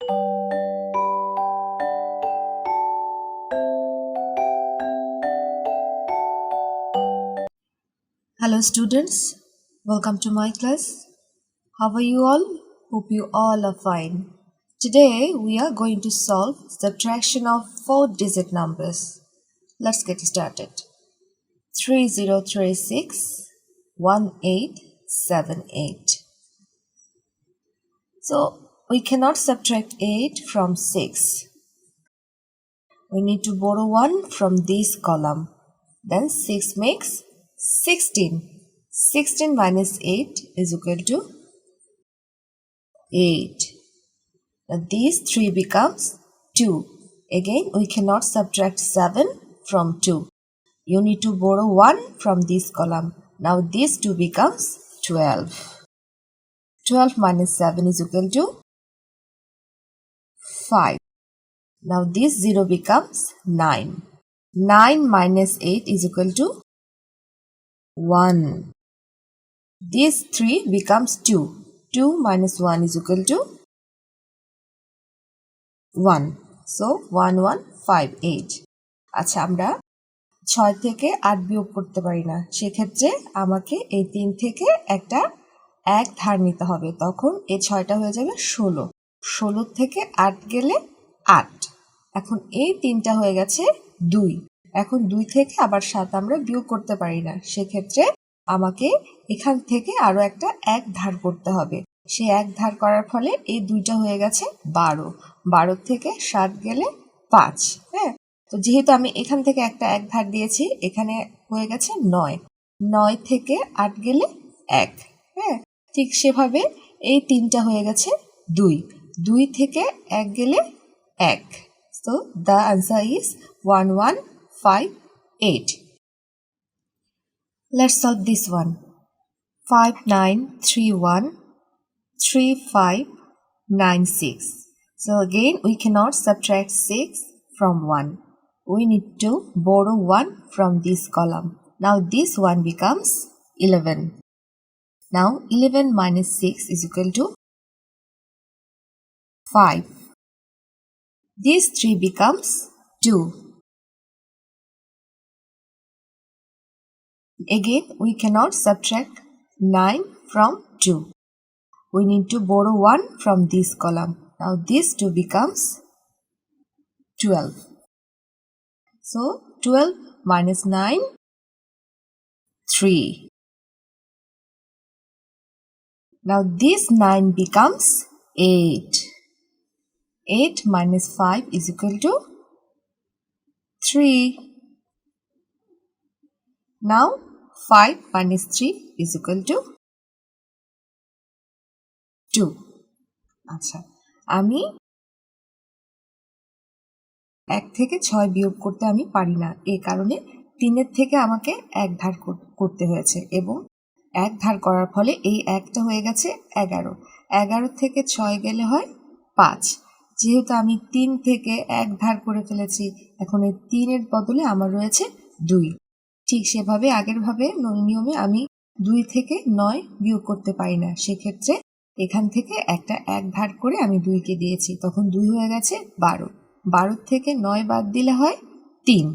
Hello students, welcome to my class. How are you all? Hope you all are fine. Today we are going to solve subtraction of 4-digit numbers. Let's get started. 3036 1878. So we cannot subtract 8 from 6. We need to borrow 1 from this column. Then 6 makes 16. 16 minus 8 is equal to 8. Now these 3 becomes 2. Again, we cannot subtract 7 from 2. You need to borrow 1 from this column. Now these 2 becomes 12. 12 minus 7 is equal to 5. Now this 0 becomes 9. 9 minus 8 is equal to 1. This 3 becomes 2. 2 minus 1 is equal to 1. So 1 1 5 8. আচ্ছা আমরা 6 থেকে 8 বিয়োগ করতে পারি না, সেক্ষেত্রে আমাকে এই 3 থেকে একটা 1 ধার নিতে হবে। তখন এই 6টা হয়ে যাবে 16। 16 থেকে 8 গেলে 8। এখন এই 3টা হয়ে গেছে 2। এখন 2 থেকে আবার 7 আমরা বিয়োগ করতে পারি না, সেক্ষেত্রে আমাকে এখান থেকে আরো একটা 1 ধার করতে হবে। সেই 1 ধার করার ফলে এই 2টা হয়ে গেছে 12। 12 থেকে 7 গেলে 5। হ্যাঁ, তো যেহেতু আমি এখান থেকে একটা 1 ধার দিয়েছি, এখানে হয়ে গেছে 9। 9 থেকে 8 গেলে 1। হ্যাঁ, ঠিক সেভাবে এই 3টা হয়ে গেছে 2। 2 থেকে 1 গেলে 1। So the answer is 1158. Let's solve this one. 5931 3596. So again we cannot subtract 6 from 1. We need to borrow 1 from this column. Now this one becomes 11. Now 11 minus 6 is equal to 5. This 3 becomes 2. Again we cannot subtract 9 from 2. We need to borrow 1 from this column. Now this 2 becomes 12. So 12 minus 9, 3. Now this 9 becomes 8. 8 minus 5 is equal to 3. Now 5 minus 3 is equal to 2. আচ্ছা, আমি 1 থেকে 6 বিয়োগ করতে আমি পারি না, এই কারণে 3 থেকে আমাকে 1 ধার করতে হয়েছে এবং 1 ধার করার ফলে এই 1টা হয়ে গেছে 11। 11 থেকে 6 গেলে হয় 5। যেহেতু আমি 3 থেকে 1 ধার করে ফেলেছি, এখন এই 3 এর বদলে আমার রয়েছে 2। ঠিক সেভাবে আগের নিয়মে আমি 2 থেকে 9 বিয়োগ করতে পারি না, সেক্ষেত্রে এখান থেকে একটা 1 ধার করে আমি 2 কে দিয়েছি, তখন 2 হয়ে গেছে 12। 12 থেকে 9 বাদ দিলে হয় 3।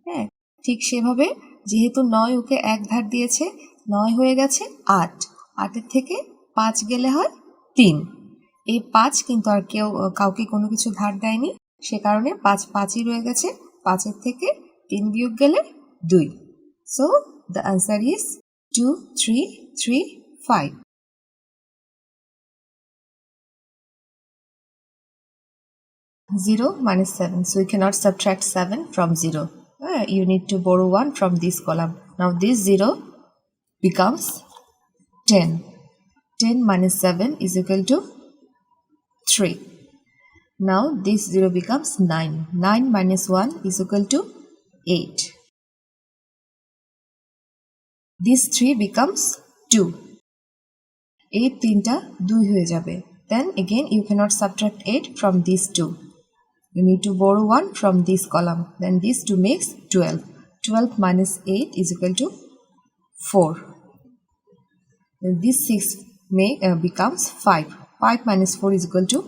হ্যাঁ, ঠিক সেভাবে যেহেতু 9 ওকে 1 ধার দিয়েছে, 9 হয়ে গেছে 8। 8 এর থেকে 5 গেলে হয় 3। এই 5 কিন্তু আর কাউকে কোনো কিছু ধার দেয়নি, সে কারণে 5 5ই রয়ে গেছে। 5 এর থেকে 3 বিয়োগ গেলে 2। So the answer is 2335. 0 minus 7. So we cannot subtract 7 from 0. You need to borrow 1 from this column. Now this 0 becomes 10. 10 minus 7 is equal to 3. Now this 0 becomes 9. 9 minus 1 is equal to 8. This 3 becomes 2. 8 3টা 2 হয়ে যাবে। Then again you cannot subtract 8 from these 2. You need to borrow 1 from this column. Then this 2 makes 12. 12 minus 8 is equal to 4. This 6 becomes 5. 5 minus 4 is equal to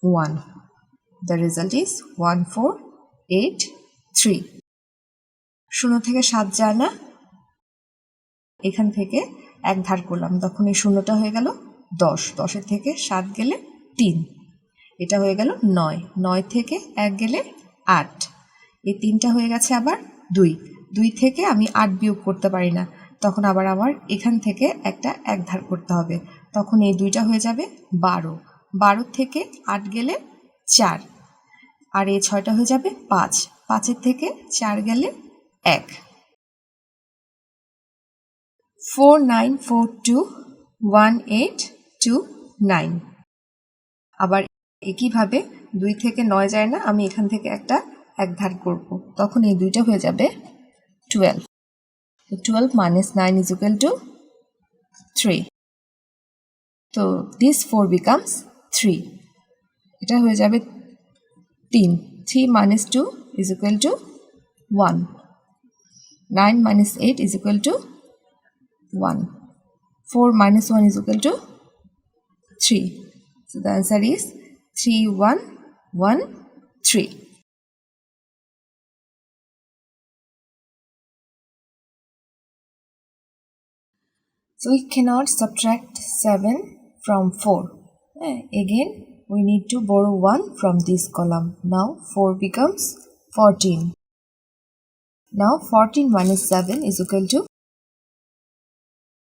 1. The result is 1483. 0 থেকে 7 যায় না, এখান থেকে 1 ধার করলাম, তখন এই শূন্যটা হয়ে গেল 10, 10 থেকে 7 গেলে 3, এটা হয়ে গেল 9, 9 থেকে 1 গেলে 8, এই 3টা হয়ে গেছে আবার 2, 2 থেকে আমি 8 বিয়োগ করতে পারি না, তখন আবার আমার এখান থেকে একটা 1 ধার করতে হবে, তখন এই 2টা হয়ে যাবে 12, 12 থেকে 8 গেলে 4, আর এই 6টা হয়ে যাবে 5, 5 থেকে 4 গেলে 1. 49421829. আবার একইভাবে 2 থেকে 9 যায় না, আমি এখান থেকে একটা 1 ধার করব, তখন এই 2টা হয়ে যাবে 12. 12 minus 9 is equal to 3. তো this 4 becomes 3. এটা হয়ে যাবে 3. 3 minus 2 is equal to 1. 9 minus 8 is equal to 1. 4 minus 1 is equal to 3. So the answer is 3113. So we cannot subtract 7 from 4. Again, we need to borrow 1 from this column. Now 4 becomes 14. Now 14 minus 7 is equal to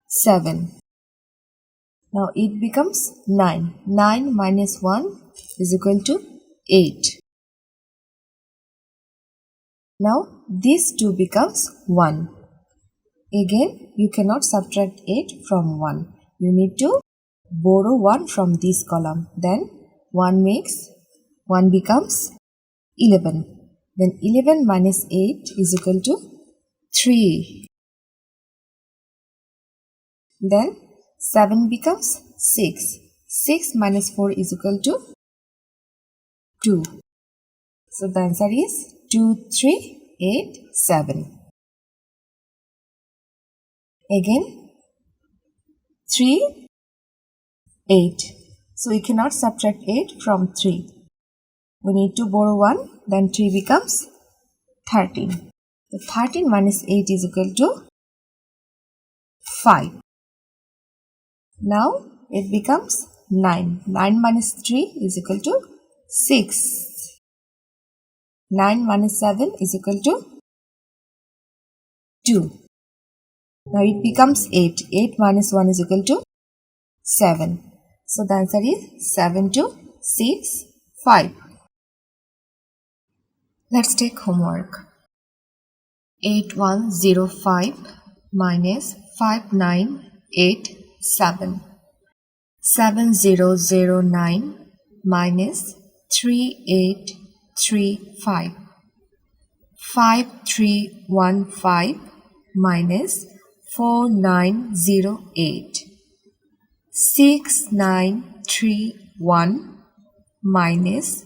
7. Now it becomes 9. 9 minus 1 is equal to 8. Now this 2 becomes 1. Again, you cannot subtract 8 from 1. You need to borrow 1 from this column. Then 1 becomes 11. Then 11 minus 8 is equal to 3. Then 7 becomes 6. 6 minus 4 is equal to 2. So the answer is 2387. Again 3, 8. So we cannot subtract 8 from 3. We need to borrow 1, then 3 becomes 13. So 13 minus 8 is equal to 5. Now it becomes 9. 9 minus 3 is equal to 6. 9 minus 7 is equal to 2. Now it becomes 8. 8 minus 1 is equal to 7. So the answer is 7265. Let's take homework. 8105 minus 5987. 7009 minus 3835. 5315 minus 4908. 6931 minus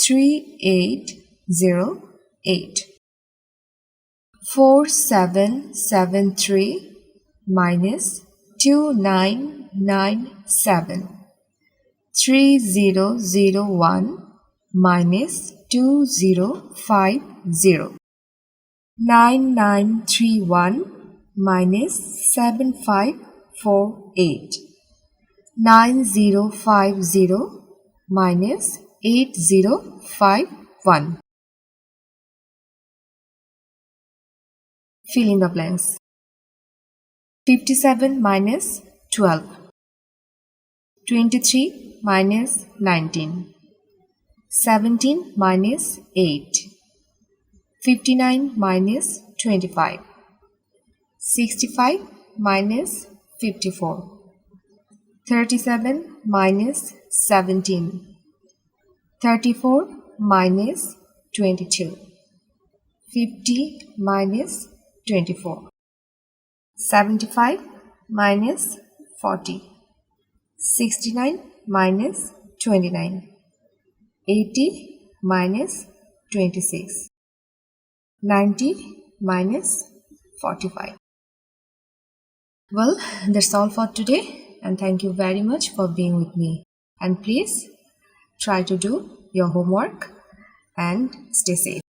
3808. 4773 minus 2997. 3001 minus 2050. 9931 minus 7548. 9050 minus 8051. Fill in the blanks. 57 minus 12. 23 minus 19. 17 minus 8. 59 minus 25. 65 minus 54. 37 minus 17. 34 minus 22. 50 minus 24. 75 minus 40. 69 minus 29. 80 minus 26. 90 minus 45. Well, that's all for today, and thank you very much for being with me. And please Try to do your homework and stay safe.